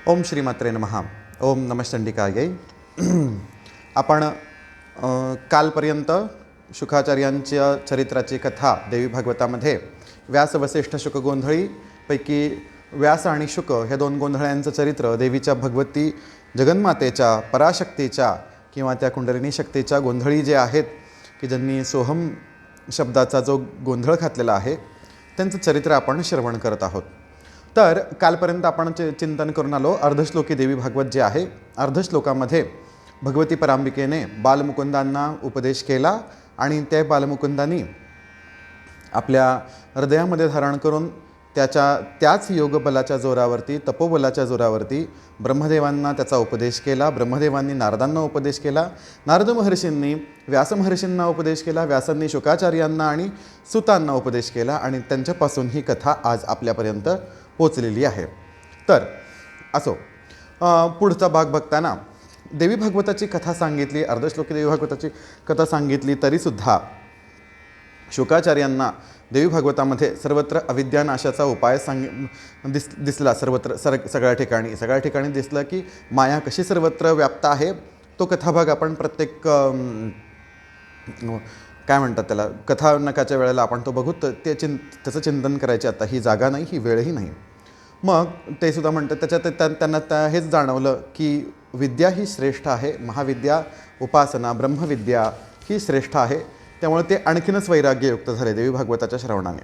ओम श्रीमात्रे नमः. ओम नमश्चंडिकायै. आपण कालपर्यंत शुकाचार्यांच्या चरित्राची कथा देवी भागवतामध्ये व्यास वसिष्ठ शुक गोंधळी पैकी व्यास आणि शुक ह्या दोन गोंधळ्यांचं चरित्र देवीच्या भगवती जगन्मातेच्या पराशक्तीच्या किंवा त्या कुंडलिनी शक्तीच्या गोंधळी जे आहेत की ज्यांनी सोहम शब्दाचा जो गोंधळ घातलेला आहे त्यांचं चरित्र आपण श्रवण करत आहोत. तर कालपर्यंत आपण चिंतन करून आलो अर्धश्लोकी देवी भागवत जे आहे. अर्धश्लोकामध्ये भगवती परांबिकेने बालमुकुंदांना उपदेश केला आणि त्या बालमुकुंदांनी आपल्या हृदयामध्ये धारण करून त्याच योगबलाच्या जोरावरती तपोबलाच्या जोरावरती ब्रह्मदेवांना त्याचा उपदेश केला. ब्रह्मदेवांनी नारदांना उपदेश केला. नारद महर्षींनी व्यासमहर्षींना उपदेश केला. व्यासांनी शुकाचार्यांना आणि सुतांना उपदेश केला आणि त्यांच्यापासून ही कथा आज आपल्यापर्यंत पोचलेली आहे. तर असो, पुढचा भाग बघताना देवी भागवताची कथा सांगितली, अर्धश्लोकी देवी भागवताची कथा सांगितली तरीसुद्धा शुकाचार्यांना देवी भागवतामध्ये सर्वत्र अविद्यानाशाचा उपाय दिसला. सगळ्या ठिकाणी दिसलं की माया कशी सर्वत्र व्याप्त आहे. तो कथाभाग आपण प्रत्येक काय म्हणतात त्याला कथानकाच्या वेळेला आपण तो बघू. त्याचं चिंतन करायचे आता ही जागा नाही, ही वेळही नाही. मग ते सुद्धा म्हणतात त्याच्यात त्यांना हेच जाणवलं की विद्या ही श्रेष्ठ आहे. महाविद्या उपासना ब्रह्मविद्या ही श्रेष्ठ आहे. त्यामुळे ते आणखीनच वैराग्ययुक्त झाले देवी भागवताच्या श्रवणाने.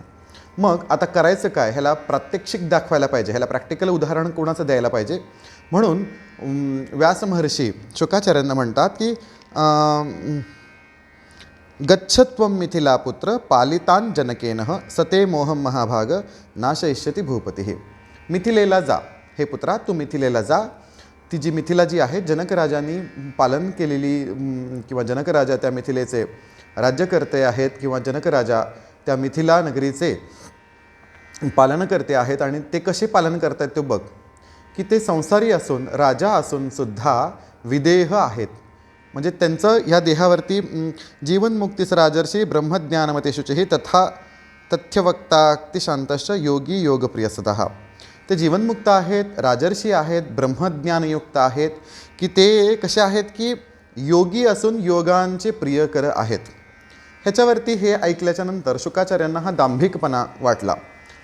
मग आता करायचं काय, ह्याला प्रात्यक्षिक दाखवायला पाहिजे, ह्याला प्रॅक्टिकल उदाहरण कोणाचं द्यायला पाहिजे. म्हणून व्यास महर्षी शुकाचार्यांना म्हणतात की गच्छत्वं मिथिलापुत्र पालितान जनकेनः सते मोहम महाभाग नाशयिष्यति भूपती. मिथिलेला जा हे पुत्रा, तू मिथिलेला जा. ती जी मिथिला जी आहे जनकराजांनी पालन केलेली किंवा जनकराजा त्या मिथिलेचे राज्यकर्ते आहेत किंवा जनकराजा त्या मिथिला नगरीचे पालनकर्ते आहेत. आणि ते कसे पालन करतात ते बघ की ते संसारी असून राजा असून सुद्धा विदेह आहेत. म्हणजे त्यांचं ह्या देहावरती जीवनमुक्तीस राजर्षी ब्रह्मज्ञानमते शुचिः तथा तथ्यवक्ताक्तिशांतश्च योगी योगप्रियसतः. ते जीवनमुक्त आहेत, राजर्षी आहेत, ब्रह्मज्ञानयुक्त आहेत की ते कसे आहेत की योगी असून योगांचे प्रियकर आहेत. ह्याच्यावरती हे ऐकल्याच्या नंतर शुकाचार्यांना हा दांभिकपणा वाटला.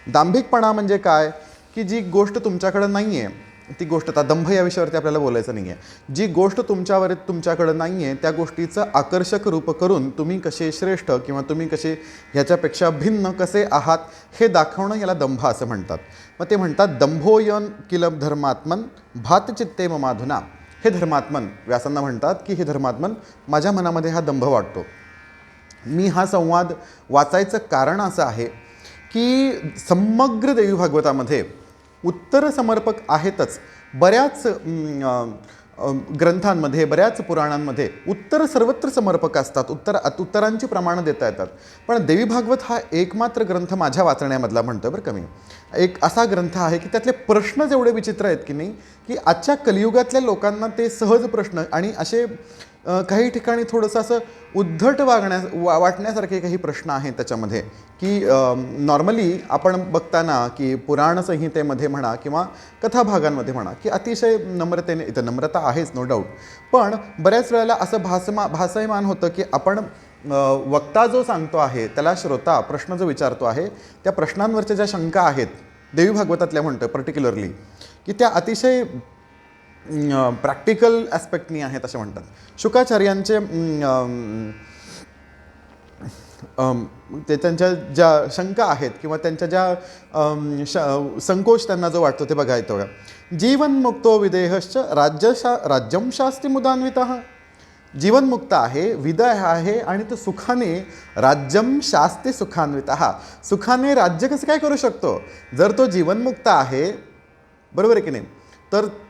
दांभिकपणा म्हणजे काय की जी गोष्ट तुमच्याकडं नाही आहे ती गोष्ट, आता दंभ या विषयावरती आपल्याला बोलायचं नाही आहे. जी गोष्ट तुमच्याकडं नाही आहे त्या गोष्टीचं आकर्षक रूप करून तुम्ही कसे श्रेष्ठ किंवा तुम्ही कसे ह्याच्यापेक्षा भिन्न कसे आहात हे दाखवणं याला दंभ असं म्हणतात. मग ते म्हणतात दंभोयन किल धर्मात्मन भातचित्ते ममाधुना. हे धर्मात्मन व्यासांना म्हणतात की हे धर्मात्मन माझ्या मनामध्ये हा दंभ वाटतो. मी हा संवाद वाचायचं कारण असं आहे की समग्र देवी भागवतामध्ये उत्तर समर्पक आहेतच. बऱ्याच ग्रंथांमध्ये बऱ्याच पुराणांमध्ये उत्तर सर्वत्र समर्पक असतात. उत्तरांची प्रमाणं देता येतात. पण देवी भागवत हा एकमात्र ग्रंथ माझ्या वाचण्यामधला म्हणतो बरं का मी, एक असा ग्रंथ आहे की त्यातले प्रश्न जेवढे विचित्र आहेत की नाही की आजच्या कलियुगातल्या लोकांना ते सहज प्रश्न आणि असे काही ठिकाणी थोडंसं असं उद्धट वाटण्यासारखे काही प्रश्न आहेत त्याच्यामध्ये की नॉर्मली आपण बघताना की पुराण संहितेमध्ये म्हणा किंवा कथाभागांमध्ये म्हणा की अतिशय नम्रतेने, इथं नम्रता आहेच नो डाऊट, पण बऱ्याच वेळेला असं भासयमान होतं की आपण वक्ता जो सांगतो आहे त्याला श्रोता प्रश्न जो विचारतो आहे त्या प्रश्नांवरच्या ज्या शंका आहेत देवी भागवतातल्या म्हणतो पर्टिक्युलरली की त्या अतिशय प्रॅक्टिकल ॲस्पेक्टनी आहेत असे म्हणतात. शुकाचार्यांचे ते त्यांच्या ज्या शंका आहेत किंवा त्यांच्या ज्या संकोच त्यांना जो वाटतो ते बघा येतो. जीवनमुक्तो विदेहश्च राज्यम शास्ती मुदान्वितः. जीवनमुक्त आहे, विदय आहे आणि तो सुखाने राज्यम शास्ती सुखान्वितः. सुखाने राज्य कसं काय करू शकतो जर तो जीवनमुक्त आहे, बरोबर आहे की नाही,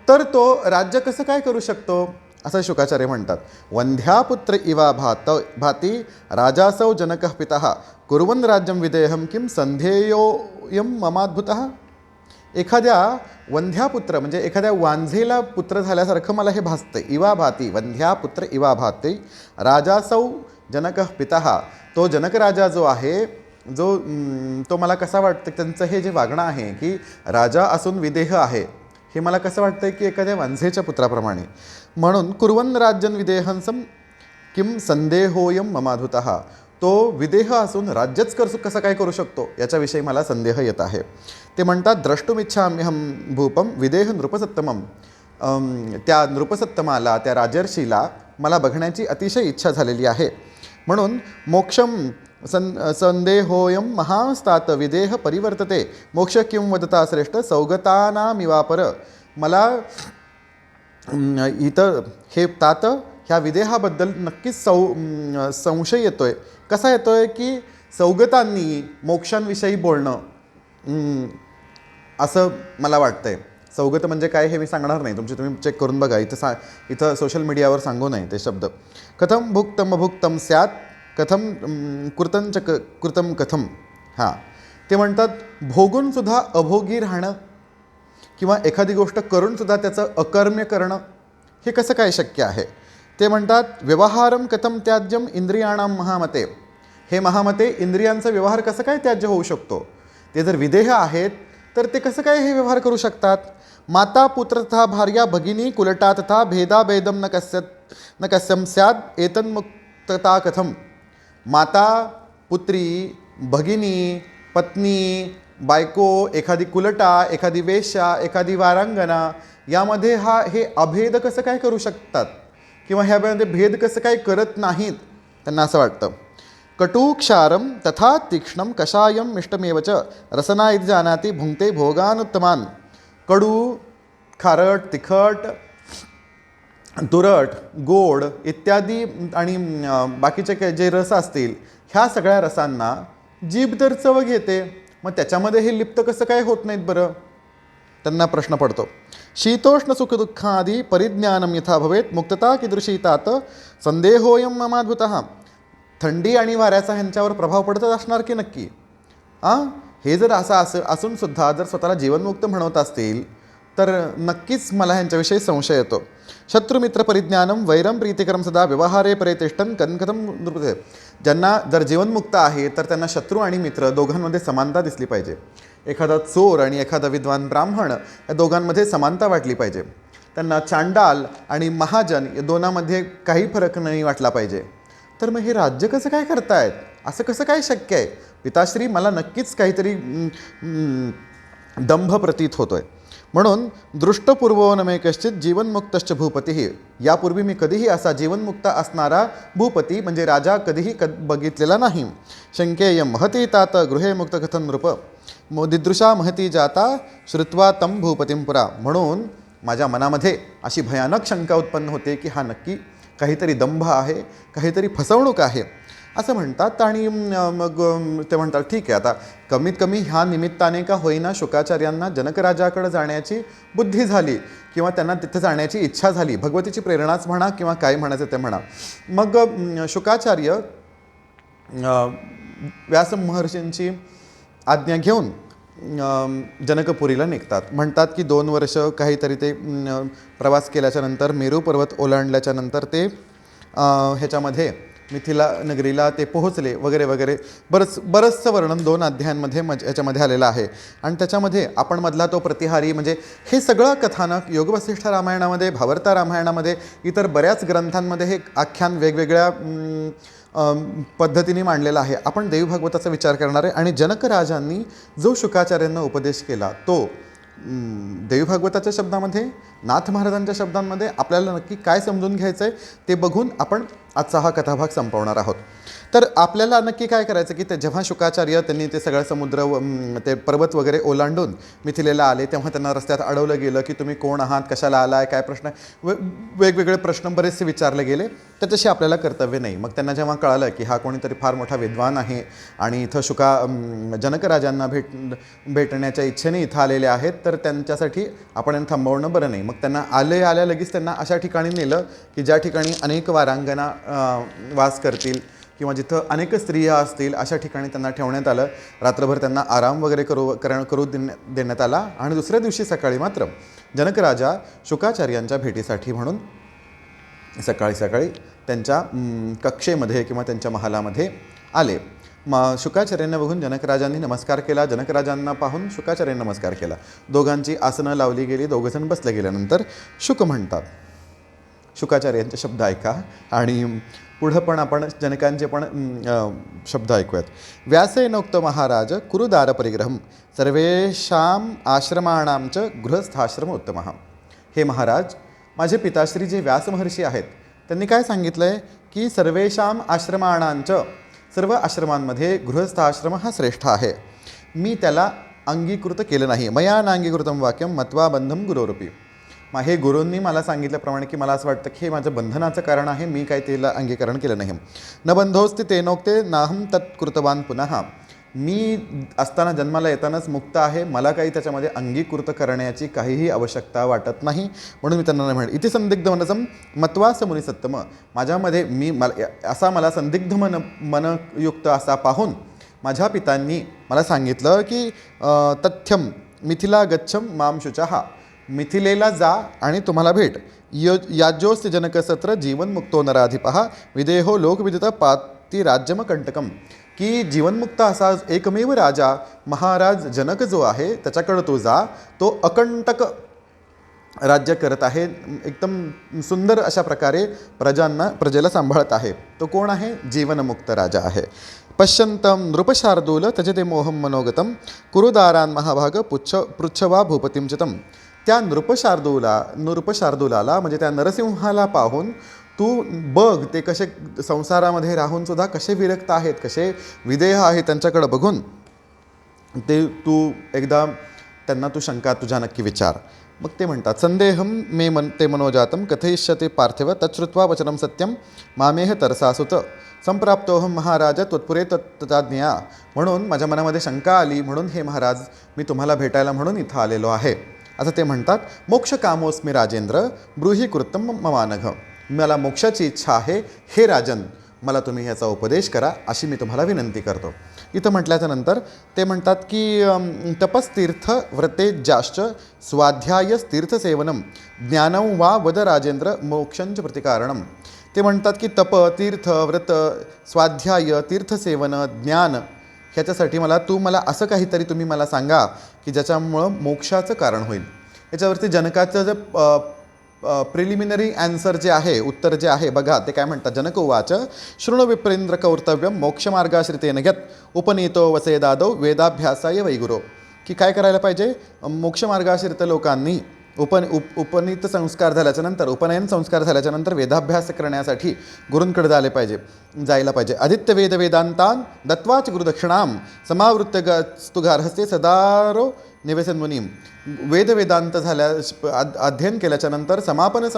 तर तो राज्य कसं काय करू शकतो असं शुकाचार्य म्हणतात. वंध्यापुत्र इवा भाती राजासौ जनकः पितः कुर्वन् राज्यं विदेहं किं संध्येयोऽयं ममाद्भुतः. एखाद्या वंध्यापुत्र म्हणजे एखाद्या वांझेला पुत्र झाल्यासारखं मला हे भासतं. इवा भाती वंध्यापुत्र इवा भाती राजासौ जनकः पितः. तो जनकराजा जो आहे तो मला कसा वाटतं त्यांचं हे जे वागणं आहे की राजा असून विदेह आहे हे मला कसं वाटतंय की एखाद्या वांझेच्या पुत्राप्रमाणे. म्हणून कुर्वन् राज्यं विदेहंसं किम संदेहोयम ममाधुतः, तो विदेह असून राज्यच कसं काय करू शकतो याच्याविषयी मला संदेह येत आहे. ते म्हणतात द्रष्टुमिच्छाम्यहं भूपम विदेह नृपसत्तमम. त्या नृपसत्तमाला, त्या राजर्षीला मला बघण्याची अतिशय इच्छा झालेली आहे. म्हणून मोक्षम संदेहोयम महास्तात विदेह परिवर्तते मोक्ष किं वदता श्रेष्ठ सौगतानामिवापर. मला इथं हे तात ह्या विदेहाबद्दल नक्कीच संशय येतोय. कसा येतोय की सौगतांनी मोक्षांविषयी बोलणं असं मला वाटतंय. सौगत म्हणजे काय हे मी सांगणार नाही, तुम्ही चेक करून बघा. इथं सोशल मीडियावर सांगू नये ते शब्द. कथम भुक्तम अभुक्तम स्यात् कथम कृतंच कृतम कथम. हां, ते म्हणतात भोगूनसुद्धा अभोगी राहणं किंवा एखादी गोष्ट करूनसुद्धा त्याचं अकर्म्य करणं हे कसं काय शक्य आहे. ते म्हणतात व्यवहारम कथम त्याज्यम इंद्रियाणां महामते. हे महामते, इंद्रियांचा व्यवहार कसं काय त्याज्य होऊ शकतो. ते जर विदेह आहेत तर ते कसं काय हे व्यवहार करू शकतात. माता पुत्र तथा भार्या भगिनी कुलटा तथा भेदाभेदम न कस्यम स्यात् एतन्मुक्तता कथम. माता, पुत्री, भगिनी, पत्नी, बायको, एखादी कुलटा, एखादी वेश्या, एखादी वारांगना यामध्ये हे अभेद कसं काय करू शकतात किंवा ह्यामध्ये भेद कसं काय करत नाहीत. त्यांना असं वाटतं. कटू क्षारम तथा तीक्ष्णम कषायम मिष्टमेव च रसना इति जानाति भुंक्ते भोगानुत्तमान. कडू, खारट, तिखट, तुरट, गोड इत्यादी आणि बाकीचे जे रस असतील ह्या सगळ्या रसांना जीभ तर चव घेते, मग त्याच्यामध्ये हे लिप्त कसं काय होत नाहीत बरं. त्यांना प्रश्न पडतो. शीतोष्ण सुखदुःखादी परिज्ञानम यथा भवेत मुक्तता कीदृशी तात संदेहोयम ममाद्भुतः. थंडी आणि वाऱ्याचा ह्यांच्यावर प्रभाव पडतच असणार की नक्की. हे जर असं असूनसुद्धा जर स्वतःला जीवनमुक्त म्हणत असतील तर नक्कीच मला ह्यांच्याविषयी संशय येतो. शत्रुमित्र परिज्ञानम वैरम प्रीतिकरम सदा व्यवहारे परितिष्ठन कथम नृपते. ज्यांना जर जीवनमुक्त आहे तर त्यांना शत्रू आणि मित्र दोघांमध्ये समानता दिसली पाहिजे. एखादा चोर आणि एखादा विद्वान ब्राह्मण या दोघांमध्ये समानता वाटली पाहिजे. त्यांना चांडाल आणि महाजन या दोनांमध्ये काही फरक नाही वाटला पाहिजे. तर मग हे राज्य कसं काय करतायत, असं कसं काय शक्य आहे. पिताश्री, मला नक्कीच काहीतरी दंभ प्रतीत होतोय. म्हणून दृष्टपूर्वो न मे कश्चित जीवनमुक्तश्च भूपती. यापूर्वी मी कधीही असा जीवनमुक्त असणारा भूपती म्हणजे राजा कधीही बघितलेला नाही. शंकेयम महती तात गृहे मुक्त कथन नृप दिदृशा महती जाता श्रुत्वा तम भूपतीं पुरा. म्हणून माझ्या मनामध्ये अशी भयानक शंका उत्पन्न होते की हा नक्की काहीतरी दंभ आहे, काहीतरी फसवणूक आहे असं म्हणतात. आणि मग ते म्हणतात ठीक आहे, आता कमीत कमी ह्या निमित्ताने का होईना शुकाचार्यांना जनकराजाकडे जाण्याची बुद्धी झाली किंवा त्यांना तिथे जाण्याची इच्छा झाली. भगवतीची प्रेरणाच म्हणा किंवा काय म्हणायचं ते म्हणा. मग शुकाचार्य व्यास महर्षींची आज्ञा घेऊन जनकपुरीला निघतात. म्हणतात की 2 वर्ष काहीतरी ते प्रवास केल्याच्या नंतर मेरू पर्वत ओलांडल्याच्या नंतर ते ह्याच्यामध्ये मिथिला नगरीला ते पोहोचले वगैरे वगैरे. बरंचसं वर्णन 2 अध्यायांमध्ये याच्यामध्ये आलेलं आहे. आणि त्याच्यामध्ये आपण मधला तो प्रतिहारी म्हणजे हे सगळं कथानक योगवसिष्ठ रामायणामध्ये, भावार्ता रामायणामध्ये, इतर बऱ्याच ग्रंथांमध्ये हे आख्यान वेगवेगळ्या पद्धतीने मांडलेलं आहे. आपण देवी भागवताचा विचार करणार आहे. आणि जनकराजांनी जो शुकाचार्यांना उपदेश केला तो देवी भागवताच्या शब्दामध्ये, नाथ महाराजांच्या शब्दांमध्ये आपल्याला नक्की काय समजून घ्यायचं आहे ते बघून आपण आजचा हा कथाभाग संपवणार आहोत. तर आपल्याला नक्की काय करायचं की ते जेव्हा शुकाचार्य त्यांनी ते सगळं समुद्र ते पर्वत वगैरे ओलांडून मिथिलेला आले तेव्हा त्यांना रस्त्यात अडवलं गेलं की तुम्ही कोण आहात, कशाला आलाय, काय प्रश्न वेगवेगळे प्रश्न बरेचसे विचारले गेले. त्याच्याशी आपल्याला कर्तव्य नाही. मग त्यांना जेव्हा कळालं की हा कोणीतरी फार मोठा विद्वान आहे आणि इथं जनकराजांना भेटण्याच्या इच्छेने इथं आलेले आहेत तर त्यांच्यासाठी आपण थांबवणं बरं नाही. मग त्यांना आल्या लगेच त्यांना अशा ठिकाणी नेलं की ज्या ठिकाणी अनेक वारांगना वास करतील किंवा जिथं अनेक स्त्रिया असतील अशा ठिकाणी त्यांना ठेवण्यात आलं. रात्रभर त्यांना आराम वगैरे करू देण्यात आला. आणि दुसऱ्या दिवशी सकाळी मात्र जनकराजा शुकाचार्यांच्या भेटीसाठी म्हणून सकाळी त्यांच्या कक्षेमध्ये किंवा त्यांच्या महालामध्ये आले. शुकाचार्यांना बघून जनकराजांनी नमस्कार केला. जनकराजांना पाहून शुकाचार्यांनी नमस्कार केला. दोघांची आसनं लावली गेली. दोघंजण बसले गेल्यानंतर शुक म्हणतात. शुकाचार्यांचे शब्द ऐका आणि पुढं पण आपण जनकांचे पण शब्द ऐकूयात. व्यासेनोक्त महाराज कुरुदार परिग्रहम सर्वेषां आश्रमाणांच गृहस्थाश्रम उत्तमः. हे महाराज, माझे पिताश्री जे व्यास महर्षी आहेत त्यांनी काय सांगितलं आहे की सर्वेषां आश्रमाणांच, सर्व आश्रमांमध्ये गृहस्थाश्रम हा श्रेष्ठ आहे. मी त्याला अंगीकृत केलं नाही. मया नांगीकृतम वाक्यम मत्वा बंधम गुरोरूपी. हे गुरूंनी मला सांगितल्याप्रमाणे की मला असं वाटतं की हे माझं बंधनाचं कारण आहे, मी काय त्याला अंगीकरण केलं नाही. न बंधोस्ति तेनोक्ते नाहम तत्कृतवान पुनः. मी असताना जन्माला येतानाच मुक्त आहे, मला काही त्याच्यामध्ये अंगीकृत करण्याची काहीही आवश्यकता वाटत नाही, म्हणून मी त्यांना म्हणेन. इथे संदिग्ध मनसम मत्वास मुनी सत्तम. माझ्यामध्ये असा मला संदिग्ध मनयुक्त असा पाहून माझ्या पितांनी मला सांगितलं की तथ्यम मिथिला गच्छम माम शुचः. मिथिलेला जा आणि तुम्हाला भेट. याज्योस्ति जनकसत्र जीवनमुक्तो नराधिपः विदेहो लोकविदित पाती राज्यम कंटकम. की जीवनमुक्त असा एकमेव राजा महाराज जनक जो आहे त्याच्याकडं तो जा. तो अकंटक राज्य करत आहे, एकदम सुंदर अशा प्रकारे प्रजेला सांभाळत आहे. तो कोण आहे? जीवनमुक्त राजा आहे. पश्यंतम नृपशार्दूल तजते मोहम मनोगतम कुरुदारान महाभाग पृच्छवा भूपतीम चितम. त्या नृपशार्दूलाला म्हणजे त्या नरसिंहाला पाहून तू बघ ते कसे संसारामध्ये राहून सुद्धा कसे विरक्त आहेत, कसे विदेह आहेत, त्यांच्याकडे बघून ते तू एकदा त्यांना तू शंका तुझ्या नक्की विचार. मग ते म्हणतात संदेहम मे ते मनोजातम कथयिष्यते पार्थिव तच्छ्रुत्वा वचनम सत्यम मामेह तरसासुत संप्राप्तोहम महाराज त्वत्पुरे तत्तज्ञा. म्हणून माझ्या मनामध्ये शंका आली, म्हणून हे महाराज मी तुम्हाला भेटायला म्हणून इथं आलेलो आहे असं ते म्हणतात. मोक्ष कामोस्मी राजेंद्र ब्रूही कृतम ममानघ. मला मोक्षाची इच्छा आहे, हे राजन मला तुम्ही ह्याचा उपदेश करा अशी मी तुम्हाला विनंती करतो. इथं म्हटल्याच्यानंतर ते म्हणतात की तपस्तीर्थ व्रतेजाश्च स्वाध्याय तीर्थसेवनम ज्ञानम वा वद राजेंद्र मोक्षंच प्रतिकारणम. ते म्हणतात की तप, तीर्थ, व्रत, स्वाध्याय, तीर्थसेवन, ज्ञान ह्याच्यासाठी तू मला असं काहीतरी तुम्ही मला सांगा की ज्याच्यामुळं मोक्षाचं कारण होईल. याच्यावरती जनकाचं जे प्रिलिमिनरी ॲन्सर जे आहे, उत्तर जे आहे बघा, ते काय म्हणतात. जनक उवाच शृणु विप्रेंद्र कौर्तव्यम मोक्षमार्गाश्रितेन यत् उपनीतो वसेदादौ वेदाभ्यासाय वैगुरो. की काय करायला पाहिजे? मोक्षमार्गाश्रित लोकांनी उपनीत संस्कार झाल्याच्यानंतर, उपनयन संस्कार झाल्याच्यानंतर वेदाभ्यास करण्यासाठी गुरूंकडे जायला पाहिजे. आदित्य वेद वेदांतान दत्वाच गुरुदक्षिणाम समावृत्य स्तुगारहस्ते सदारो निवेसन मुनीम. वेदांत अध्ययन केल्याच्यानंतर समापन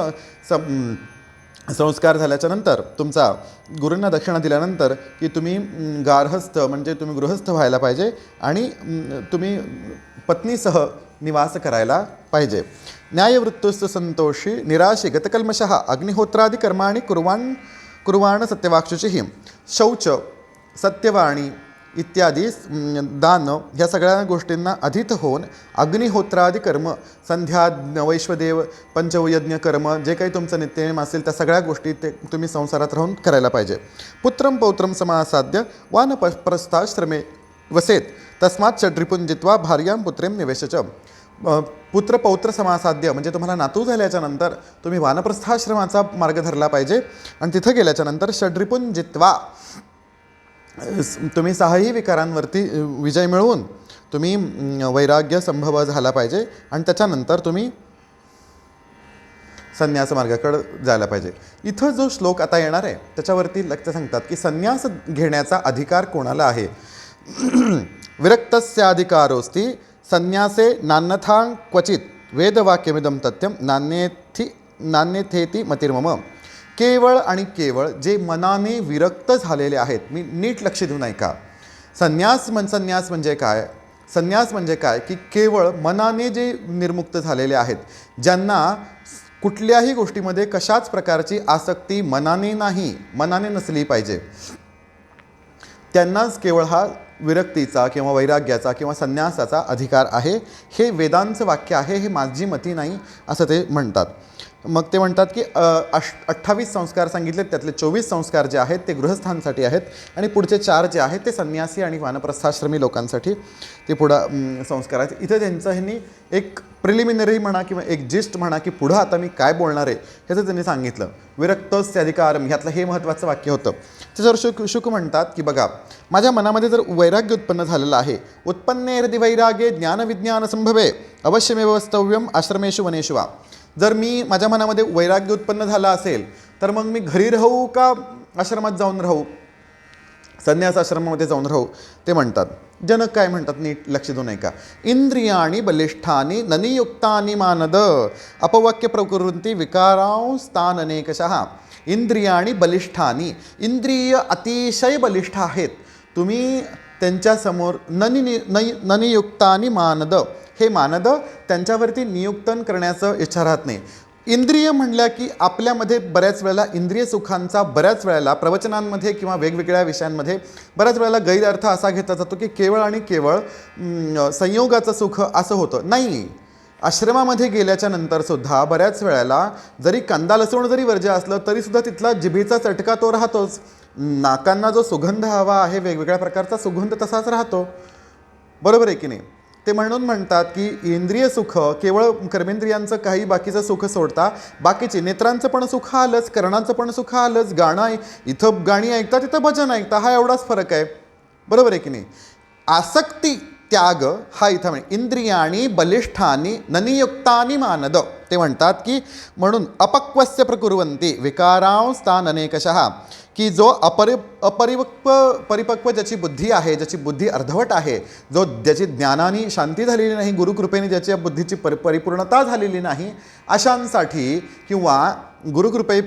संस्कार झाल्याच्यानंतर तुमचा गुरूंना दक्षिणा दिल्यानंतर की तुम्ही गार्हस्थ म्हणजे तुम्ही गृहस्थ व्हायला पाहिजे आणि तुम्ही पत्नीसह निवास करायला पाहिजे. न्यायवृत्तस्तु संतोषी निराशी गतकल्मशः अग्निहोत्रादि कर्माणि कुर्वाण सत्यवाक्षुचिः. शौच, सत्यवाणी इत्यादी दान ह्या सगळ्या गोष्टींना अधीत होऊन अग्निहोत्रादी कर्म, संध्या, वैश्वदेव, पंचयज्ञ कर्म, जे काही तुमचं नित्यनेम असेल त्या सगळ्या गोष्टी ते तुम्ही संसारात राहून करायला पाहिजे. पुत्रम पौत्रम समासाद्य वानप्रस्थाश्रमे वसेत तस्मात् षड्रिपुं जित्वा भार्यां पुत्रेम निवेशच. पुत्र पौत्र समासाध्य म्हणजे तुम्हाला नातू झाल्याच्यानंतर तुम्ही वानप्रस्थाश्रमाचा मार्ग धरला पाहिजे आणि तिथं गेल्याच्यानंतर षड्रिपुं जित्वा तुम्ही सहाही विकारांवरती विजय मिळवून तुम्ही वैराग्य संभव झाला पाहिजे आणि त्याच्यानंतर तुम्ही संन्यास मार्गाकडे जायला पाहिजे. इथं जो श्लोक आता येणार आहे त्याच्यावरती लक्ष सांगतात की संन्यास घेण्याचा अधिकार कोणाला आहे. विरक्तस्याधिकारोस्ति संन्यासे नान्यथां क्वचित वेदवाक्यमिदं तथ्यम नान्यथेति मतिर्मम. केवळ आणि केवळ जे मनाने विरक्त झालेले आहेत, मी नीट लक्ष देऊन ऐका. संन्यास म्हणजे काय? संन्यास म्हणजे काय की केवळ मनाने जे निर्मुक्त झालेले आहेत, ज्यांना कुठल्याही गोष्टीमध्ये कशाच प्रकारची आसक्ती मनाने नसली पाहिजे, त्यांनाच केवळ हा विरक्तीचा किंवा वैराग्याचा किंवा संन्यासाचा अधिकार आहे. हे वेदांचं वाक्य आहे, हे माझी मती नाही असं ते म्हणतात. मग ते म्हणतात की 28 संस्कार सांगितले, त्यातले 24 संस्कार जे आहेत ते गृहस्थांसाठी आहेत आणि पुढचे 4 जे आहेत ते संन्यासी आणि वानप्रस्थाश्रमी लोकांसाठी ते पुढं संस्कार आहेत. इथे त्यांचं ह्यांनी एक प्रिलिमिनरी म्हणा किंवा एक जिस्ट म्हणा की पुढं आता मी काय बोलणार आहे ह्याचं त्यांनी सांगितलं. विरक्तस्याधिकारम ह्यातलं हे महत्त्वाचं वाक्य होतं. त्याच्यावर शुक म्हणतात की बघा, माझ्या मनामध्ये जर वैराग्य उत्पन्न झालेलं आहे, उत्पन्ने हृदि वैराग्ये ज्ञानविज्ञान संभवे अवश्यमेव वस्तव्यम आश्रमेषु वनेषु वा. जर माझ्या मनामध्ये वैराग्य उत्पन्न झाला असेल तर मग मी घरी राहू का आश्रमात जाऊन राहू, संन्यास आश्रमामध्ये जाऊन राहू. ते म्हणतात, जनक काय म्हणतात नीट लक्ष देऊ नये का. इंद्रियाणी बलिष्ठानी ननियुक्तानी मानद अपवाक्य प्रकुर्वन्ति विकारांस्तान अनेकशः. इंद्रियाणी बलिष्ठानी, इंद्रिय अतिशय बलिष्ठ आहेत, तुम्ही त्यांच्यासमोर ननियुक्तानी मानद, हे मानद त्यांच्यावरती नियुक्तन करण्याचं इच्छा राहत नाही. इंद्रिय म्हणल्या की आपल्यामध्ये बऱ्याच वेळेला इंद्रिय सुखांचा बऱ्याच वेळेला प्रवचनांमध्ये किंवा वेगवेगळ्या विषयांमध्ये बऱ्याच वेळेला गैरअर्थ असा घेतला जातो की केवळ आणि केवळ संयोगाचं सुख असं होतं. नाही, आश्रमामध्ये गेल्याच्या नंतरसुद्धा बऱ्याच वेळेला जरी कांदा लसूण जरी वर्ज्य असलं तरीसुद्धा तिथला जिभेचा चटका तो राहतोच. नाकांना जो सुगंध हवा आहे, वेगवेगळ्या प्रकारचा सुगंध तसाच राहतो. बरोबर आहे की नाही. ते म्हणून म्हणतात की इंद्रिय सुख केवळ कर्मेंद्रियांचं काही बाकीचं सुख सोडता बाकीचे नेत्रांचं पण सुख आलंच, कर्णांचं पण सुख आलंच, गाणं इथं गाणी ऐकता तिथं भजन ऐकता, हा एवढाच फरक आहे. बरोबर आहे की नाही. आसक्ती त्याग हा इथं म्हणजे इंद्रियाणी बलिष्ठानी ननियुक्तानी मानद. ते म्हणतात की म्हणून अपक्वस्य प्रकुर्वन्ति विकारांस्तान अनेकशः, की जो परिपक्व ज्याची बुद्धी आहे, ज्याची बुद्धी अर्धवट आहे, जो ज्याची ज्ञानाने शांती झालेली नाही, गुरुकृपेने ज्याच्या बुद्धीची परिपूर्णता झालेली नाही, अशांसाठी किंवा गुरुकृपे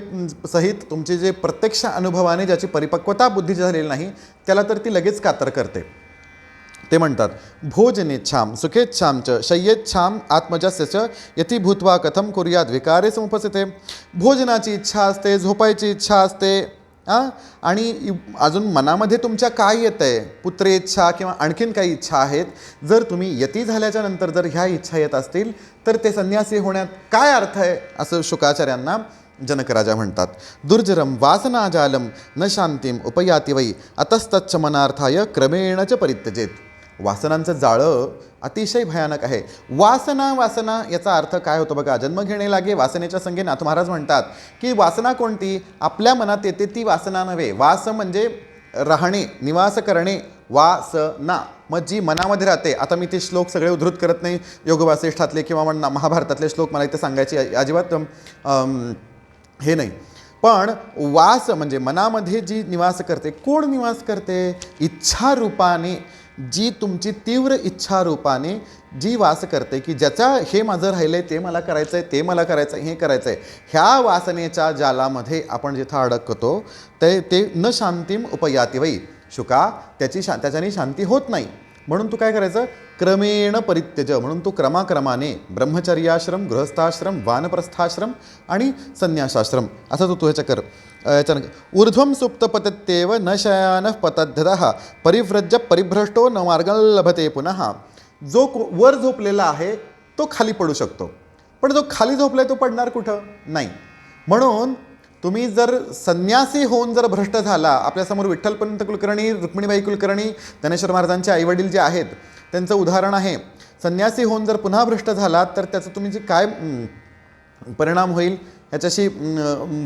सहित तुमचे जे प्रत्यक्ष अनुभवाने ज्याची परिपक्वता बुद्धी झालेली नाही त्याला तर ती लगेच कातर करते. ते म्हणतात भोजनेच्छाम सुखेच्छाम च शय्येच्छाम आत्मजस्य च यती भूत्वा कथम कुर्यात विकारे समुपस्थिते. भोजनाची इच्छा असते, झोपायची इच्छा असते, आणि अजून मनामध्ये तुमच्या काय येतं आहे, पुत्रेच्छा किंवा आणखीन काही इच्छा आहेत. जर तुम्ही यती झाल्याच्या नंतर जर ह्या इच्छा येत असतील तर ते संन्यासी होण्यात काय अर्थ आहे, असं शुकाचार्यांना जनकराजा म्हणतात. दुर्जरम वासनाजालम न शांतीम उपयाति वै अतस्तच्च मनार्थाय क्रमेण च परित्यजेत. वासनांचं जाळं अतिशय भयानक आहे. वासना याचा अर्थ काय होतो बघा, जन्म घेणे लागे वासनेच्या संगे. नाथ महाराज म्हणतात की वासना कोणती, आपल्या मनात येते ती वासना नव्हे. वास म्हणजे राहणे, निवास करणे, वासना मग जी मनामध्ये राहते. आता मी ते श्लोक सगळे उद्धृत करत नाही, योग वासिष्ठातले किंवा महाभारतातले श्लोक मला इथे सांगायची अजिबात हे नाही. पण वास म्हणजे मनामध्ये जी निवास करते. कोण निवास करते? इच्छा रूपाने, जी तुमची तीव्र इच्छा रूपाने जी वास करते, की ज्याचा हे माझं राहिलं आहे, ते मला करायचं आहे, ते मला करायचं आहे, हे करायचं आहे, ह्या वासनेच्या जालामध्ये आपण जिथं अडकतो ते न शांतीम उपयाति वै. शुका त्याच्याने शांती होत नाही. म्हणून तू काय करायचं, क्रमेण परित्यज, म्हणून तू क्रमाक्रमाने ब्रह्मचर्याश्रम, गृहस्थाश्रम, वानप्रस्थाश्रम आणि संन्यासाश्रम असं तू ह्याचं कर. ऊर्ध्वं सुप्त पतत्येव न शयानः पतद्धतः परिव्रज्य परिभ्रष्टो न मार्गं लभते पुनः. जो वर झोपलेला आहे तो खाली पडू शकतो, पण जो खाली झोपलाय तो पडणार कुठं नाही. म्हणून तुम्ही जर संन्यासी होऊन जर भ्रष्ट झाला, आपल्यासमोर विठ्ठलपंत कुलकर्णी, रुक्मिणीबाई कुलकर्णी, ज्ञानेश्वर महाराजांचे आईवडील जे आहेत त्यांचं उदाहरण आहे. संन्यासी होऊन जर पुन्हा भ्रष्ट झाला तर त्याचं तुम्ही जे काय परिणाम होईल ह्याच्याशी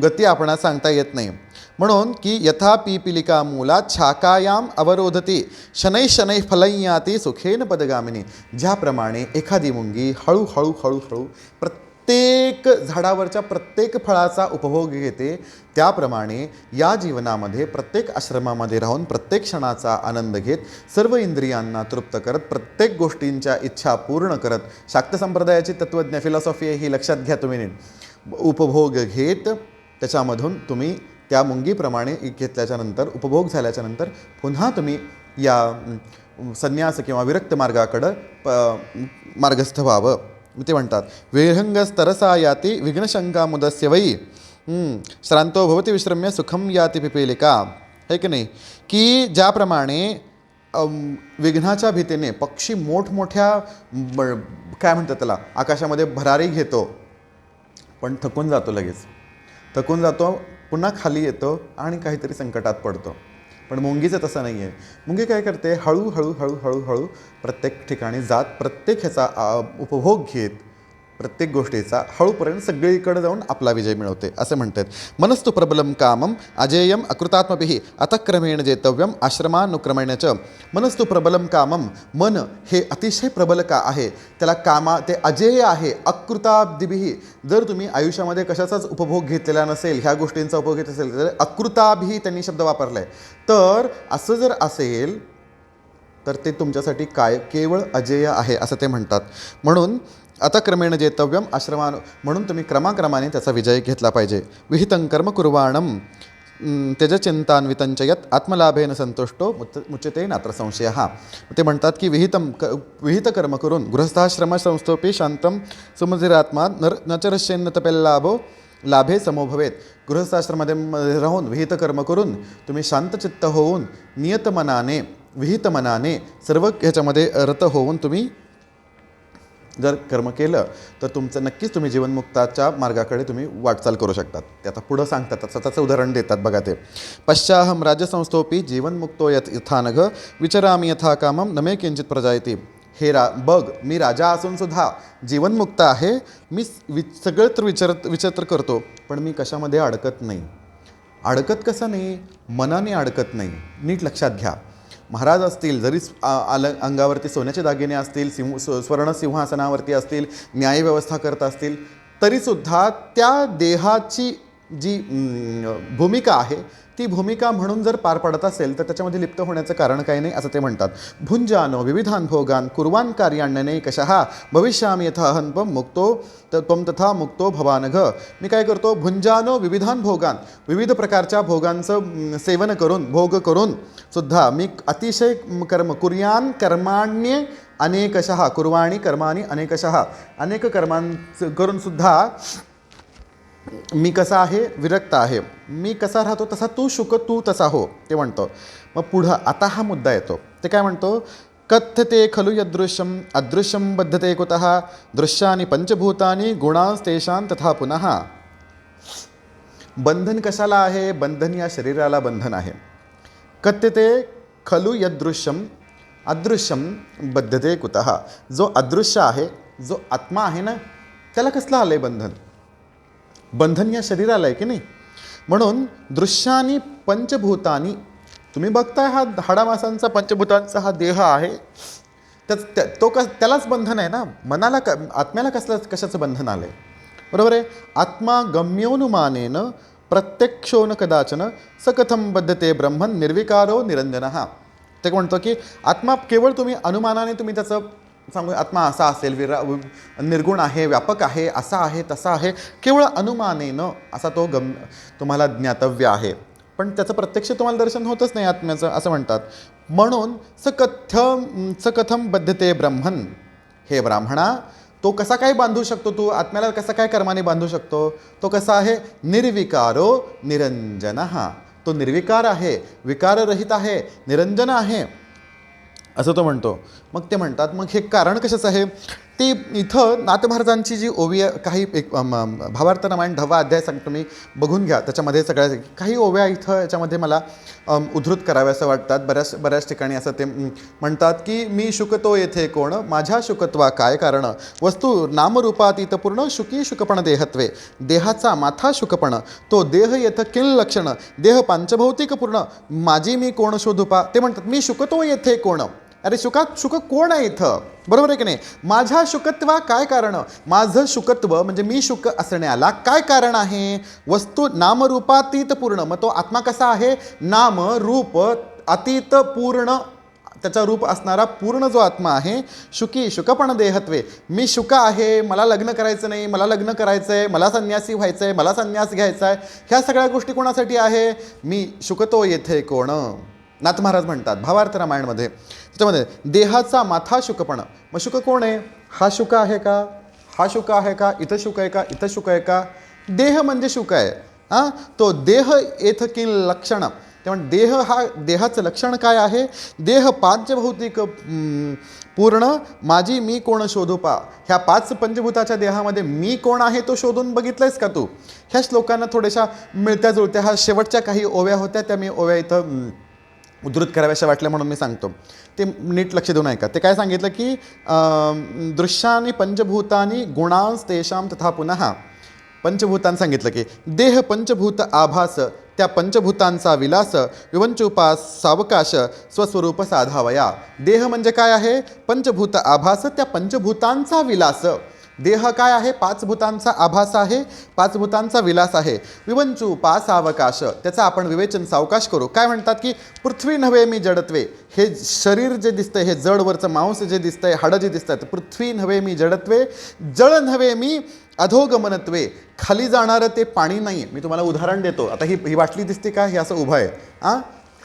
गती आपणास सांगता येत नाही. म्हणून की यथा पिपीलिका मूलात छाकायाम अवरोधती शनै शनै फलय्याती सुखेन पदगामिनी. ज्याप्रमाणे एखादी मुंगी हळूहळू हळूहळू प्रत्येक झाडावरच्या प्रत्येक फळाचा उपभोग घेते, त्याप्रमाणे या जीवनामध्ये प्रत्येक आश्रमामध्ये राहून प्रत्येक क्षणाचा आनंद घेत, सर्व इंद्रियांना तृप्त करत, प्रत्येक गोष्टींच्या इच्छा पूर्ण करत, शाक्त संप्रदायाची तत्त्वज्ञ फिलॉसॉफी ही लक्षात घ्या तुम्ही नीट. उपभोग घेत त्याच्यामधून तुम्ही त्या मुंगीप्रमाणे घेतल्याच्या नंतर, उपभोग झाल्याच्या नंतर पुन्हा तुम्ही या संन्यास किंवा विरक्त मार्गाकडं मार्गस्थ व्हावं. ते म्हणतात विहंगस्तरसा याती विघ्नशंका मुदस्य वै श्रांतो भवती विश्रम्य सुखम याती पिपीलिका. है की नाही, की ज्याप्रमाणे विघ्नाच्या भीतीने पक्षी मोठमोठ्या काय म्हणतात त्याला आकाशामध्ये भरारी घेतो, पण थकून जातो लगेच. थकून जातो, पुन्हा खाली येतो आणि काहीतरी संकटात पडतो. पण मुंगीचं तसं नाही आहे. मुंगी काय करते, हळूहळू हळूहळू हळू प्रत्येक ठिकाणी जात, प्रत्येक ह्याचा उपभोग घेत, प्रत्येक गोष्टीचा हळूपर्यंत सगळीकडे जाऊन आपला विजय मिळवते असं म्हणतात. मनस्तु प्रबलम कामम अजेयम अकृतात्मभिः अतक्रमेण जेतव्यम आश्रमानुक्रमेण च. मनस्तु प्रबलम कामम, मन हे अतिशय प्रबल का आहे, त्याला ते अजेय आहे. अकृताब्धिभिः, जर तुम्ही आयुष्यामध्ये कशाचाच उपभोग घेतलेला नसेल, ह्या गोष्टींचा उपभोग घेत असेल तर अकृताभिः त्यांनी शब्द वापरला आहे. तर असं जर असेल तर ते तुमच्यासाठी केवळ अजेय आहे असं ते म्हणतात. म्हणून आता क्रमेण जेतव्यम आश्रमान, म्हणून तुम्ही क्रमाक्रमाने त्याचा विजय घेतला पाहिजे. विहितं कर्म कुर्वाणम त्यजचिंतान्वितंच यत् आत्मलाभेन संतुष्टो मुच्यते नात्र संशयः. ते म्हणतात की विहित कर्म करून गृहस्थाश्रम संस्थोपी शांतम सुमधिरात्मा नचरश्येन्न तपेल्लाभो लाभे समो भवेत. गृहस्थाश्रमामध्ये राहून विहित कर्म करून तुम्ही शांतचित्त होऊन नियत मनाने, विहित मनाने सर्व ह्याच्यामध्ये रत होऊन तुम्ही जर कर्म केलं तर तुमचं नक्कीच तुम्ही जीवनमुक्ताच्या मार्गाकडे तुम्ही वाटचाल करू शकतात. ते आता पुढं सांगतात, स्वतःचं उदाहरण देतात बघा ते. पश्चाहम राज्यसंस्थोपी जीवनमुक्तो यथानघ विचरामी यथा कामम न मे किंचित प्रजायती. हे बघ, मी राजा असून सुद्धा जीवनमुक्त आहे. मी सगळं तर विचित्र करतो, पण मी कशामध्ये अडकत नाही. अडकत कसं नाही, मनाने अडकत नाही. नीट लक्षात घ्या. महाराज असतील, जरी अंगावरती सोन्याचे दागिने असतील, स्वर्ण सिंहासनावरती असतील, न्यायव्यवस्था करत असतील, तरीसुद्धा त्या देहाची जी भूमिका आहे ती भूमिका म्हणून जर पार पडत असेल तर त्याच्यामध्ये लिप्त होण्याचं कारण काही नाही असं ते म्हणतात. भुंजानो विविधान भोगान कुर्वान कार्याण्यने कशः भविष्यामी यथा हन्पम मुक्तो त्वं तथा मुक्तो भवानघ. मी काय करतो, भुंजानो विविधान भोगान, विविध प्रकारच्या भोगांचं सेवन करून, भोग करून सुद्धा मी अतिशय कुर्यान कर्माण्ये अनेकशः, कुर्वाणी कर्माणी अनेकशः, अनेक कर्मांचं करून सुद्धा मी कसा आहे, विरक्त आहे. मी कसा राहतो तसा तू तसा हो, ते म्हणतो. मग पुढं आता हा मुद्दा येतो. ते काय म्हणतो, कथ्यते खलु यदृश्यम अदृश्यम बद्धते कुतः दृश्यानि पंचभूतानि गुणांस्तेषां तथा पुनः. बंधन कशाला आहे, बंधन या शरीराला बंधन आहे. कथ्यते खलु यदृश्यम अदृश्यम बद्धते कुतः. जो अदृश्य आहे, जो आत्मा आहे ना, त्याला कसलं आलं आहे बंधन. बंधन या शरीराला आहे की नाही. म्हणून दृश्यानी पंचभूतानी, तुम्ही बघताय हा हाडामासांचा पंचभूतांचा हा देह आहे, त्यालाच बंधन आहे ना. मनाला आत्म्याला कशाचं बंधन आलं आहे, बरोबर आहे. आत्मा गम्योनुमानेन प्रत्यक्षो न कदाचन सकथम बद्धते ब्रह्मन निर्विकारो निरंजनः. ते म्हणतो की आत्मा केवळ तुम्ही अनुमानाने तुम्ही त्याचं सांगू, आत्मा असा असेल, निर्गुण आहे, व्यापक आहे, असा आहे, तसा आहे, केवळ अनुमानेनं असा तो तुम्हाला ज्ञातव्य आहे. पण त्याचं प्रत्यक्ष तुम्हाला दर्शन होतच नाही आत्म्याचं असं म्हणतात. म्हणून सकथम बद्धते ब्रह्मन. हे ब्राह्मणा, तो कसा काय बांधू शकतो, तू आत्म्याला कसा काय कर्माने बांधू शकतो. तो कसा आहे, निर्विकारो निरंजनः. तो निर्विकार आहे, विकाररहित आहे, निरंजन आहे असं तो म्हणतो. मग ते म्हणतात, मग हे कारण कशाचं आहे. ती इथं नाथमहाराजांची जी ओवी काही एक भावार्थ रामायण 10वा अध्याय सांगतो, तुम्ही बघून घ्या. त्याच्यामध्ये सगळ्या काही ओव्या इथं याच्यामध्ये मला उद्धृत कराव्यासं वाटतात. बऱ्याच ठिकाणी असं ते म्हणतात की मी शुकतो येथे कोण, माझ्या शुकत्वा काय कारण, वस्तू नामरूपातीत पूर्ण शुकी शुकपण देहत्वे. देहाचा माथा शुकपण, तो देह येथ किल लक्षण, देह पांचभौतिक पूर्ण, माझी मी कोण शोधुपा. ते म्हणतात मी शुकतो येथे कोण. अरे शुक कोण आहे इथं, बरोबर आहे की नाही. माझ्या शुकत्वा काय कारण, माझं शुकत्व म्हणजे मी शुक असण्याला काय कारण आहे. वस्तू नामरूपातीत पूर्ण, मग तो आत्मा कसा आहे, नाम रूप अतीत पूर्ण, त्याचा रूप असणारा पूर्ण जो आत्मा आहे. शुकी शुकपण देहत्वे, मी शुक आहे, मला लग्न करायचं नाही, मला लग्न करायचं आहे, मला संन्यासी व्हायचं आहे, मला संन्यास घ्यायचा आहे, ह्या सगळ्या गोष्टी कोणासाठी आहे. मी शुकतो येथे कोण, नाथ महाराज म्हणतात भावार्थ रामायणमध्ये. त्याच्यामध्ये देहाचा माथा शुकपण, मग शुक कोण आहे. हा शुक आहे का, हा शुक आहे का, इथं शुक आहे का, इथं शुक आहे का. देह म्हणजे शुक आहे. तो देह येथ किल लक्षण, तेव्हा देह हा देहाचं लक्षण काय आहे? देह पांचभौतिक पूर्ण माझी मी कोण शोधू पा. ह्या 5 पंचभूताच्या देहामध्ये मी कोण आहे तो शोधून बघितलंयस का तू? ह्या श्लोकांना थोड्याशा मिळत्या जुळत्या ह्या शेवटच्या काही ओव्या होत्या, त्या मी ओव्या इथं उद्धृत कराव्याशा वाटल्या म्हणून मी सांगतो. ते नीट लक्ष देऊन ऐका. ते काय सांगितलं की दृश्यानी पंचभूतानी गुणांस तेषां तथा पुनः. पंचभूतांनी सांगितलं की देह पंचभूत आभास, त्या पंचभूतांचा विलास, विवंचोपास सावकाश स्वस्वरूप साधावया. देह म्हणजे काय आहे? पंचभूत आभास, त्या पंचभूतांचा विलास. देह काय आहे? 5 भूतांचा आभास आहे, 5 भूतांचा विलास आहे. विवंचू पास अवकाश, त्याचा आपण विवेचन सावकाश करू. काय म्हणतात की पृथ्वी नव्हे मी जडत्वे. हे शरीर जे दिसतंय, हे जडवरचं मांस जे दिसतंय, हाडं जे दिसत आहेत, पृथ्वी नव्हे मी जडत्वे, जळ नव्हे मी अधोगमनत्वे. खाली जाणारं ते पाणी नाही. मी तुम्हाला उदाहरण देतो. आता ही बाटली दिसते का? हे असं उभं आहे.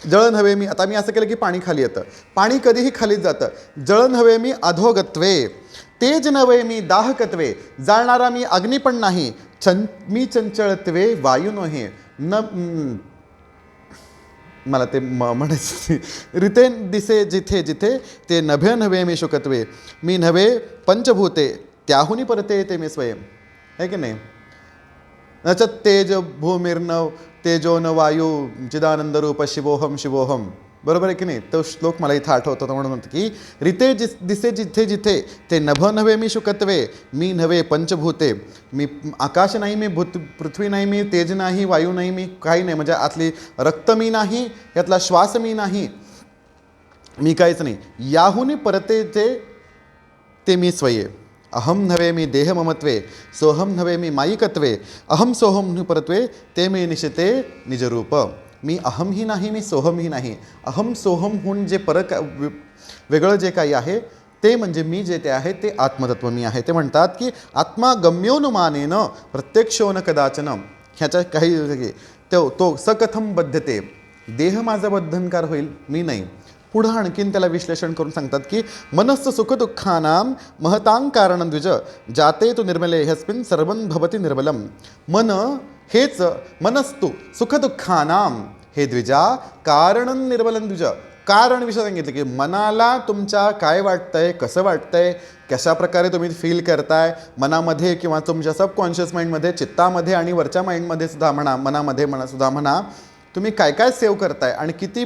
जळ नव्हे मी, आता मी असं केलं की पाणी खाली येतं. पाणी कधीही खालीच जातं. जळ नव्हे मी अधोगत्वे, तेज नव्हे मी दाहकत्वे. जाळणारा मी अग्नी पण नाही. मी चंचळत्वे वायू नव्हे न. मला ते म्हणायचं. रिते दिसे जिथे जिथे, ते नभे नव्हे मी शुकत्वे. मी नव्हे पंचभूते, त्याहुनी परते ते मी स्वयं. आहे की नाही? नच तेज भूमिर्नव तेजो न वायू चिदानंद रूप शिवोहम शिवोहम. बरोबर आहे की नाही? तो श्लोक मला इथं आठवतो. म्हणून म्हणतो की रिते दिसे जिथे जिथे, ते नभ नव्हे मी शुकत्वे. मी नव्हे पंचभूते. मी आकाश नाही, मी पृथ्वी नाही, मी तेज नाही, वायू नाही, मी काही नाही. म्हणजे आतली रक्त मी नाही, यातला श्वास मी नाही, मी काहीच नाही. याहुनी परते ते मी स्वये. अहम नव्हे मी देह ममत्वे, सोहम नव्हे मी माईकत्वे. अहम सोहम परत्वे, ते मी निशिते निजरूप. मी अहमही नाही, मी सोहमही नाही. अहम सोहमहून जे परक वेगळं जे काही आहे ते म्हणजे मी जे ते आहे ते आत्मतत्व मी आहे. ते म्हणतात की आत्मा गम्योनुमानेन प्रत्यक्षो न कदाचन. ह्याच्या काही तो सकथम बद्धते. देह माझा बंधनकार होईल, मी नाही. पुढं आणखीन त्याला विश्लेषण करून सांगतात की मनस्स सुखदुःखानां महतां कारणं द्विज, जाते तु निर्मले ह्यस्मिन् सर्वं भवति निर्मलम. मन हेच मनस्तु सुखदुःखानां, हे द्विजा कारणं निर्मलं द्विज. कारण विषय सांगितलं की मनाला तुमच्या काय वाटतंय, कसं वाटतंय, कशा प्रकारे तुम्ही फील करताय मनामध्ये किंवा तुमच्या सबकॉन्शियस माइंडमध्ये, चित्तामध्ये आणि वरच्या माइंडमध्ये सुद्धा म्हणा, मनामध्ये सुद्धा म्हणा, तुम्ही काय काय सेव्ह करताय आणि किती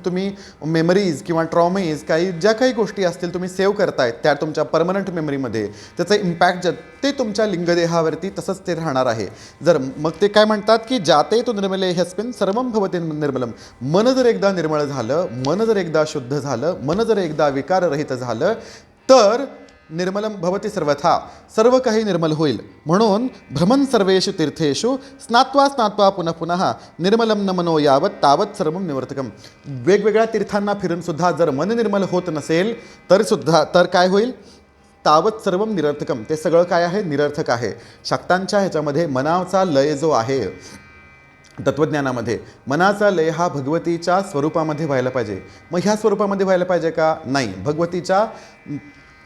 तुम्ही मेमरीज किंवा ट्रॉमेज काही ज्या काही गोष्टी असतील तुम्ही सेव्ह करताय त्या तुमच्या परमनंट मेमरीमध्ये, त्याचं इम्पॅक्ट ते तुमच्या लिंगदेहावरती तसंच ते राहणार आहे. जर मग ते काय म्हणतात की जाते तो निर्मले ह्यस्मिन् सर्वं भवति निर्मलम. मन जर एकदा निर्मळ झालं, मन जर एकदा शुद्ध झालं, मन जर एकदा विकाररहित झालं तर निर्मलम भवति सर्वथा, सर्व काही निर्मल होईल. म्हणून भ्रमण सर्वेषु तीर्थेषु स्नात्वा स्नात्वा पुनः पुनः निर्मलम न मनो यावत तावत सर्वं निवर्तकम. वेगवेगळ्या तीर्थांना फिरूनसुद्धा जर मन निर्मल होत नसेल तर काय होईल? तावत सर्वं निरर्थकम. ते सगळं काय आहे? निरर्थक आहे. शाक्तांच्या ह्याच्यामध्ये मनाचा लय जो आहे, तत्त्वज्ञानामध्ये मनाचा लय हा भगवतीच्या स्वरूपामध्ये व्हायला पाहिजे. मग ह्या स्वरूपामध्ये व्हायला पाहिजे का? नाही. भगवतीच्या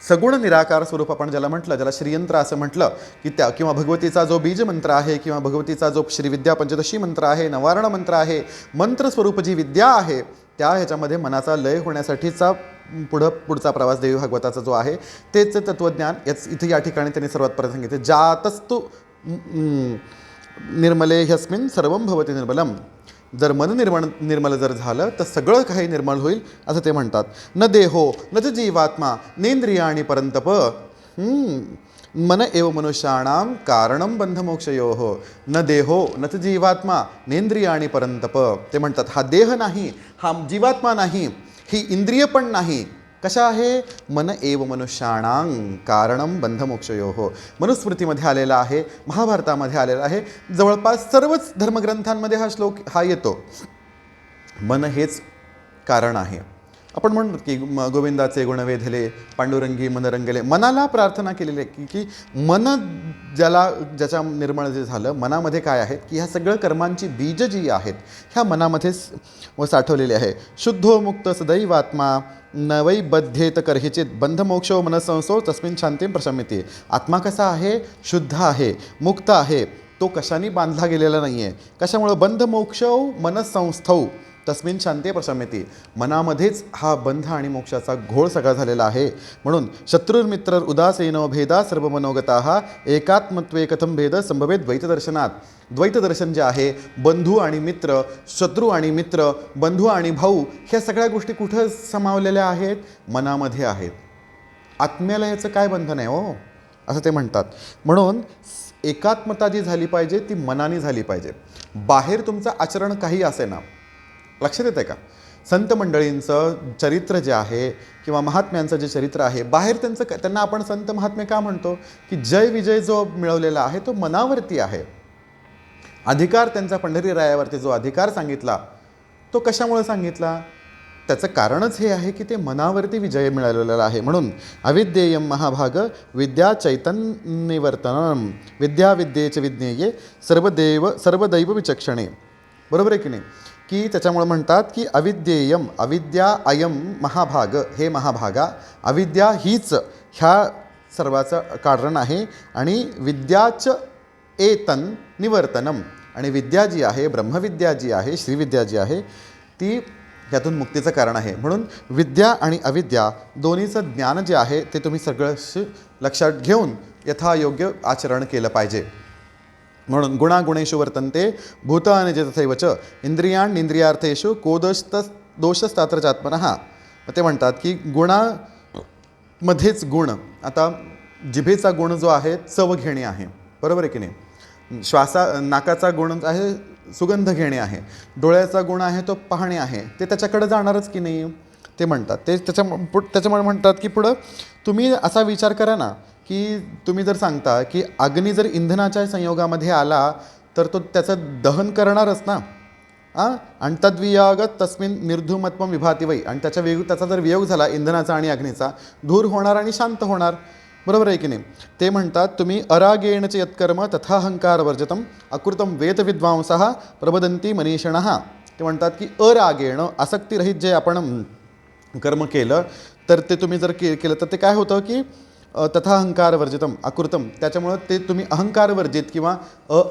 सगुण निराकार स्वरूप आपण ज्याला म्हटलं, ज्याला श्रीयंत्र असं म्हटलं की त्या, किंवा भगवतीचा जो बीज मंत्र आहे, किंवा भगवतीचा जो श्रीविद्या पंचदशी मंत्र आहे, नवारण मंत्र आहे, मंत्रस्वरूप जी विद्या आहे, त्या ह्याच्यामध्ये मनाचा लय होण्यासाठीचा पुढचा प्रवास देवी भागवताचा जो आहे तेच तत्त्वज्ञान इथे या ठिकाणी त्यांनी सर्वात परत सांगितले. जातस्तु निर्मले ह्यस्मिन् सर्वं भवति निर्मलम. जर मन निर्मल जर झालं तर सगळं काही निर्मळ होईल असं ते म्हणतात. न देहो न च जीवात्मा नेंद्रियाणि परंतप. मन एव मनुष्याणां कारणं बंधमोक्षयोः. न देहो न च जीवात्मा नेंद्रियाणि परंतप. ते म्हणतात हा देह नाही, हा जीवात्मा नाही, ही इंद्रिय पण नाही. कशा आहे? मन एव मनुष्याणां कारणं बंधमोक्षयोः. मनुस्मृतीमध्ये आलेला आहे, महाभारतामध्ये आलेला आहे, जवळपास सर्वच धर्मग्रंथांमध्ये हा श्लोक हा येतो. मन हेच कारण आहे. आपण म्हणतो की गोविंदाचे गुण वेधले, पांडुरंगी मन रंगले. मनाला प्रार्थना केलेली आहे की मन ज्याच्या निर्मळ जे झालं, मनामध्ये काय आहेत की ह्या सगळं कर्मांची बीज जी आहेत ह्या मनामध्ये साठवलेली आहे. शुद्धो मुक्त सदैवात्मा नवै बध्येत कर्हिचित बंधमोक्षो मनसंस्थो तस्मिन् शांतीं प्रशम्यते. आत्मा कसा आहे? शुद्ध आहे, मुक्त आहे, तो कशाने बांधला गेलेला नाही आहे. कशामुळं? बंधमोक्ष मनसंस्थौ. तस्मिन् शांते प्रशम्यते. मनामध्येच हा बंध आणि मोक्षाचा घोळ सगळा झालेला आहे. म्हणून शत्रुर्मित्र उदासीनो भेदा सर्व मनोगता एकात्मत्वे कथम भेद संभवेत द्वैतदर्शनात. द्वैतदर्शन जे आहे, बंधू आणि मित्र, शत्रू आणि मित्र, बंधू आणि भाऊ, ह्या सगळ्या गोष्टी कुठं समावलेल्या आहेत? मनामध्ये आहेत. आत्म्याला याचं काय बंधन आहे हो, असं ते म्हणतात. म्हणून एकात्मता जी झाली पाहिजे ती मनाने झाली पाहिजे. बाहेर तुमचं आचरण काही असे ना, लक्षात येतं आहे का? संत मंडळींचं चरित्र जे आहे किंवा महात्म्यांचं जे चरित्र आहे, बाहेर त्यांना आपण संत महात्मे का म्हणतो? की जय विजय जो मिळवलेला आहे तो मनावरती आहे. अधिकार त्यांचा पंढरी रायावरती जो अधिकार सांगितला तो कशामुळे सांगितला? त्याचं कारणच हे आहे की ते मनावरती विजय मिळालेला आहे. म्हणून अविद्येयम महाभाग विद्या चैतन्यवर्तनम विद्या विद्येचे विज्ञेये सर्वदैव विचक्षणे. बरोबर आहे की नाही? की त्याच्यामुळे म्हणतात की अविद्येयम, अविद्या अयम महाभाग, हे महाभागा, अविद्या हीच ह्या सर्वाचं कारण आहे. आणि विद्याच एतन निवर्तनम, आणि विद्या जी आहे, ब्रह्मविद्या जी आहे, श्रीविद्या जी आहे, ती ह्यातून मुक्तीचं कारण आहे. म्हणून विद्या आणि अविद्या दोन्हीचं ज्ञान जे आहे ते तुम्ही सगळं लक्षात घेऊन यथायोग्य आचरण केलं पाहिजे. म्हणून गुणागुणेषु वर्तन्ते भूतानि च तथैव च इंद्रियार्थेषु को दोषस्तात्र चात्मनः. ते म्हणतात की गुणामध्येच गुण. आता जिभेचा गुण जो आहे चव घेणे आहे, बरोबर आहे की नाही? नाकाचा गुण आहे सुगंध घेणे आहे, डोळ्याचा गुण आहे तो पाहणे आहे, ते त्याच्याकडे जाणारच की नाही, ते म्हणतात. ते त्याच्यामुळे म्हणतात की पुढं तुम्ही असा विचार करा ना, की तुम्ही जर सांगता की अग्नी जर इंधनाच्या संयोगामध्ये आला तर तो त्याचं दहन करणारच ना. आणि तद्वियागत तस्मिन निर्धूमत्वम विभाती वै, आणि त्याचा जर वियोग झाला इंधनाचा आणि अग्नीचा, धूर होणार आणि शांत होणार. बरोबर आहे की नाही? ते म्हणतात तुम्ही अरागेणच यत्कर्म तथाहंकार वर्जतम अकृतम वेद विद्वांसः प्रबदंती मनीषणः. ते म्हणतात की अरागेण, आसक्तीरहित जे आपण कर्म केलं तर ते तुम्ही जर केलं तर ते काय होतं की तथाहंकार वर्जितम अकृतम, त्याच्यामुळं ते तुम्ही अहंकार वर्जित किंवा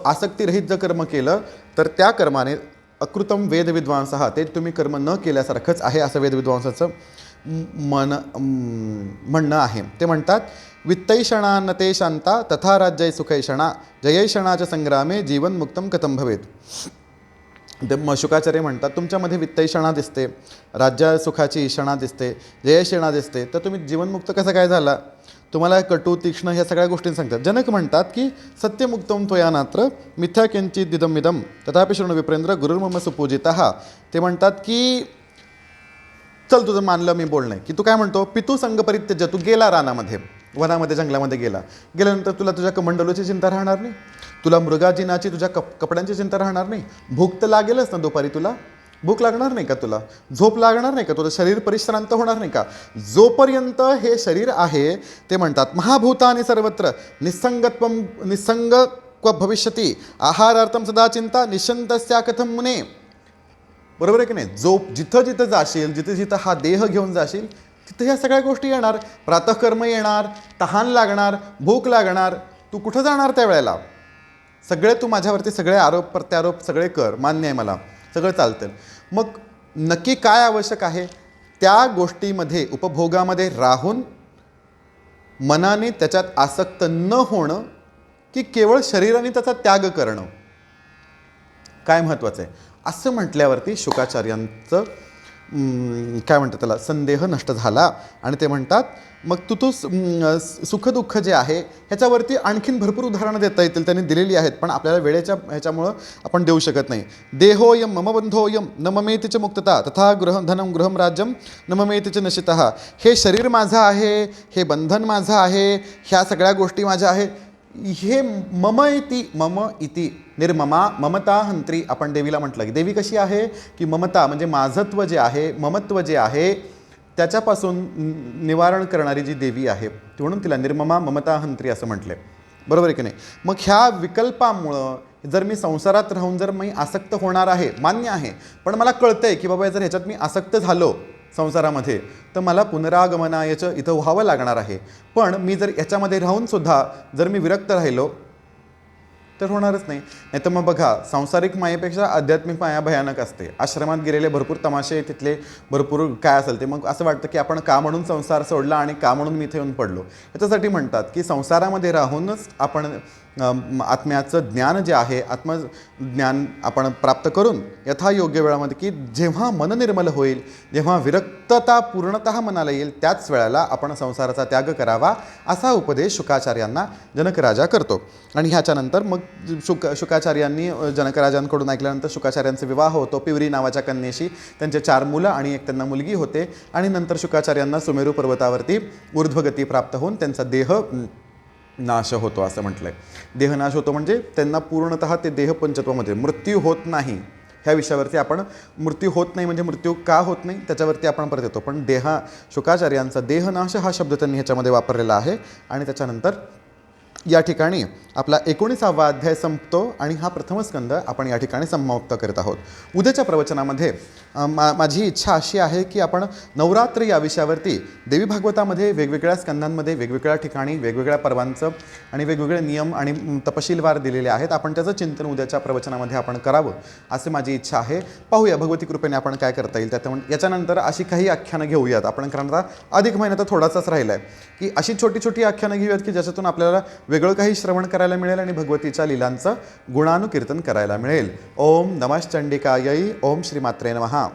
आसक्तीरहित जर कर्म केलं तर त्या कर्माने अकृतम वेद विद्वांसः, ते तुम्ही कर्म न केल्यासारखंच आहे असं वेदविद्वांसाचं म्हणणं आहे. ते म्हणतात वित्तैषणा न ते शांता तथा राज्यै सुखैषणा जयैषणाच्या संग्रामे जीवनमुक्तम कथम भवेत. ते शुकाचार्य म्हणतात तुमच्यामध्ये वित्तैषणा दिसते, राज्य सुखाची ईषणा दिसते, जयैषणा दिसते, तर तुम्ही जीवनमुक्त कसं काय झाला? तुम्हाला कटू तीक्ष्ण ह्या सगळ्या गोष्टी सांगतात. जनक म्हणतात की सत्यमुक्तम त्वया नात्र मिथ्या किंचित दिदमिदम तथापि शृणु विप्रेंद्र गुरुर्मम सुपूजितः. ते म्हणतात की चल तुझं मानलं मी बोलणं की तू काय म्हणतो, पितू संग परित्यज्य, तू गेला रानामध्ये, वनामध्ये, जंगलामध्ये गेल्यानंतर तुला तुझ्या कमंडलूची चिंता राहणार नाही, तुला मृगाजिनाची तुझ्या कपड्यांची चिंता राहणार नाही, भूक तर लागेलच ना दुपारी, तुला भूक लागणार नाही का, तुला झोप लागणार नाही का, तुझं शरीर परिश्रांत होणार नाही का? जोपर्यंत हे शरीर आहे ते म्हणतात महाभूतानि सर्वत्र निसंग भविष्यती आहारार्थम सदा चिंता निश्चिंतस्या कथम मुने. बरोबर आहे की नाही? जिथं जिथं जाशील, जिथे जिथं हा देह घेऊन जाशील तिथं ह्या सगळ्या गोष्टी येणार. प्रातःकर्म येणार, तहान लागणार, भूक लागणार, तू कुठं जाणार त्यावेळेला? सगळे तू माझ्यावरती सगळे आरोप प्रत्यारोप सगळे कर, मान्य आहे मला, सगळं चालतं. मग नक्की काय आवश्यक आहे? त्या गोष्टीमध्ये उपभोगामध्ये राहून मनाने त्याच्यात आसक्त न होणं की केवळ शरीराने त्याचा त्याग करणं, काय महत्त्वाचं आहे? असं म्हटल्यावरती शुकाचार्यांचं काय म्हणतात त्याला संदेह नष्ट झाला. आणि ते म्हणतात मग तू सुखदुःख जे आहे ह्याच्यावरती आणखीन भरपूर उदाहरणं देता येतील, त्यांनी दिलेली आहेत, पण आपल्याला वेळेच्या ह्याच्यामुळं आपण देऊ शकत नाही. देहोयम मम बंधोयम न ममेतीच मुक्तता तथा धनम गृहम राज्यम न ममेतीच नशितः. हे शरीर माझं आहे, हे बंधन माझं आहे, ह्या सगळ्या गोष्टी माझ्या आहेत, हे मम इति निर्ममा ममता हंत्री. आपण देवीला म्हटलं की देवी कशी आहे की ममता म्हणजे माझत्व जे आहे, ममत्व जे आहे त्याच्यापासून निवारण करणारी जी देवी आहे, म्हणून तिला निर्ममा ममता हंत्री असं म्हटले. बरोबर आहे की नाही? मग ह्या विकल्पामुळं जर मी संसारात राहून जर मी आसक्त होणार आहे, मान्य आहे, पण मला कळतं आहे की बाबा जर ह्याच्यात मी आसक्त झालो संसारामध्ये तर मला पुनरागमनायचं इथं व्हावं लागणार आहे. पण मी जर याच्यामध्ये राहूनसुद्धा जर मी विरक्त राहिलो तर होणारच नाही. नाही तर मग बघा, सांसारिक मायेपेक्षा आध्यात्मिक माया भयानक असते. आश्रमात गेलेले भरपूर तमाशे, तिथले भरपूर काय असेल ते, मग असं वाटतं की आपण का म्हणून संसार सोडला आणि का म्हणून मी इथे येऊन पडलो. याच्यासाठी म्हणतात की संसारामध्ये राहूनच आपण आत्म्याचं ज्ञान जे आहे, आत्मज्ञान आपण प्राप्त करून यथायोग्य वेळामध्ये, की जेव्हा मन निर्मल होईल, जेव्हा विरक्तता पूर्णतः मनाला येईल, त्याच वेळेला आपण संसाराचा त्याग करावा, असा उपदेश शुकाचार्यांना जनकराजा करतो. आणि ह्याच्यानंतर मग शुकाचार्यांनी जनकराजांकडून ऐकल्यानंतर शुकाचार्यांचा विवाह होतो पिवरी नावाच्या कन्येशी. त्यांचे 4 मुलं आणि एक त्यांना मुलगी होते. आणि नंतर शुकाचार्यांना सुमेरू पर्वतावरती ऊर्ध्वगती प्राप्त होऊन त्यांचा देह नाश होतो असं म्हटलंय. देहनाश होतो म्हणजे त्यांना पूर्णतः ते देह पंचत्वामध्ये मृत्यू होत नाही. ह्या विषयावरती आपण मृत्यू होत नाही म्हणजे मृत्यू का होत नाही त्याच्यावरती आपण परत येतो. पण शुकाचार्यांचा देहनाश हा शब्द त्यांनी ह्याच्यामध्ये वापरलेला आहे. आणि त्याच्यानंतर या ठिकाणी आपला 19वा अध्याय संपतो आणि हा प्रथम स्कंद आपण या ठिकाणी समाप्त करत आहोत. उद्याच्या प्रवचनामध्ये माझी इच्छा अशी आहे की आपण नवरात्र या विषयावरती देवी भागवतामध्ये वेगवेगळ्या स्कंदांमध्ये वेगवेगळ्या ठिकाणी वेगवेगळ्या पर्वांचं आणि वेगवेगळे नियम आणि तपशीलवार दिलेले आहेत. आपण त्याचं चिंतन उद्याच्या प्रवचनामध्ये आपण करावं असे माझी इच्छा आहे. पाहूया भगवती कृपेने आपण काय करता येईल. याच्यानंतर अशी काही आख्यानं घेऊयात आपण, कारण आता अधिक महिना तर थोडासाच राहिला आहे, की अशी छोटी छोटी आख्यानं घेऊयात की ज्याच्यातून आपल्याला वेगळं काही श्रवण करायला मिळेल आणि भगवतीच्या लीलांचं गुणानुकीर्तन करायला मिळेल. ओम नमः चंडिकायै. ओम श्री मात्रे नमः.